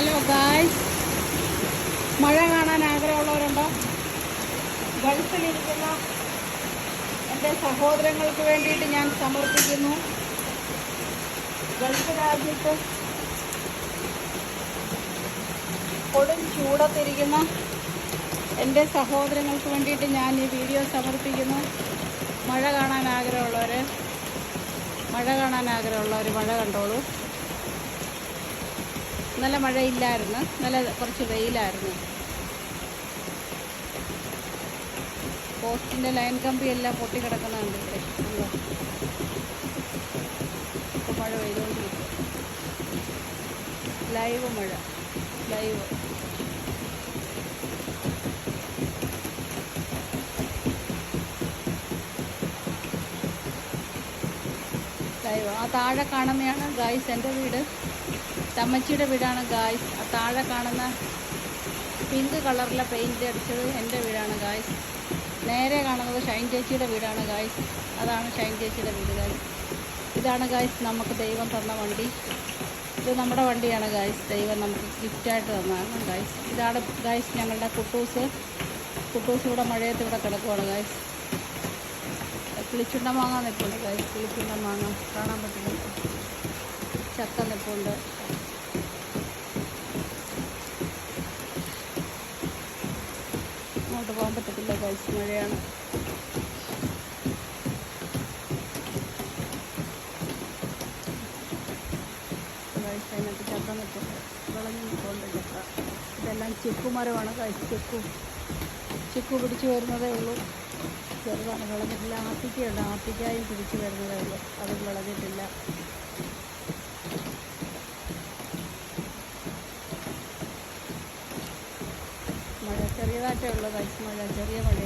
Hello guys, മഴ കാണാൻ ആഗ്രഹമുള്ളവരുണ്ടോ? ഗൾഫിലിരിക്കുന്ന എൻ്റെ സഹോദരങ്ങൾക്ക് വേണ്ടിയിട്ട് ഞാൻ സമർപ്പിക്കുന്നു. ഗൾഫ് രാജ്യത്ത് കൊടും ചൂടത്തിരിക്കുന്ന എൻ്റെ സഹോദരങ്ങൾക്ക് വേണ്ടിയിട്ട് ഞാൻ ഈ വീഡിയോ സമർപ്പിക്കുന്നു. മഴ കാണാൻ ആഗ്രഹമുള്ളവർ മഴ കണ്ടോളൂ. നല്ല മഴയില്ലായിരുന്നു, നല്ല കുറച്ച് വെയിലായിരുന്നു. പോസ്റ്റിൻ്റെ ലൈൻ കമ്പിയെല്ലാം പൊട്ടിക്കിടക്കുന്നുണ്ട് ഇവിടെ. ഇപ്പോൾ മഴ പെയ്തുകൊണ്ടിരിക്കും. ലൈവ് മഴ. ആ താഴെ കാണുന്നതാണ് ഗായ്സ് എൻ്റെ വീട്. തമ്മച്ചിയുടെ വീടാണ് ഗായ്സ്. ആ താഴെ കാണുന്ന പിങ്ക് കളറിലെ പെയിൻറ്റ് അടിച്ചത് എൻ്റെ വീടാണ് ഗായ്സ്. നേരെ കാണുന്നത് ഷൈൻ ചേച്ചിയുടെ വീടാണ് ഗായ്സ്. അതാണ് ഷൈൻ ചേച്ചിയുടെ വീട് ഗായ്സ്. ഇതാണ് ഗായ്സ് നമുക്ക് ദൈവം തന്ന വണ്ടി. ഇത് നമ്മുടെ വണ്ടിയാണ് ഗായ്സ്. ദൈവം നമുക്ക് ഗിഫ്റ്റായിട്ട് തന്നതാണ് ഗായ്സ്. ഇതാണ് ഗായ്സ് ഞങ്ങളുടെ കുട്ടൂസ്. ഇവിടെ മഴയത്ത് ഇവിടെ കിടക്കുവാണ് ഗായ്സ്. കിളിച്ചുണ്ട മാങ്ങ നിൽപ്പുണ്ട് ഗായ്സ്. കിളിച്ചുണ്ട മാങ്ങ കാണാൻ പറ്റുന്നുണ്ട്. ചക്ക നിൽപ്പുണ്ട്. അങ്ങോട്ട് പോകാൻ പറ്റത്തില്ല ഗായ്സ്, മഴയാണ്. ഗായ്സ് അതിനകത്ത് ചക്ക നിൽപ്പുണ്ട്. വിളഞ്ഞു നിൽപ്പുണ്ട് ചക്ക. ഇതെല്ലാം ചെക്കുമരമാണ് ഗായ്സ്. ചെക്കു പിടിച്ചു വരുന്നതേ ഉള്ളൂ. ചെറുതാണ്, വിളഞ്ഞിട്ടില്ല. ആത്തിക്കയുണ്ട്, ആത്തിക്കായും പിടിച്ചു വരുന്നതേ ഉള്ളൂ. അതും വിളഞ്ഞിട്ടില്ല. മഴ ചെറിയതായിട്ടേ ഉള്ളൂ ഗൈസ്. ചെറിയ മഴ.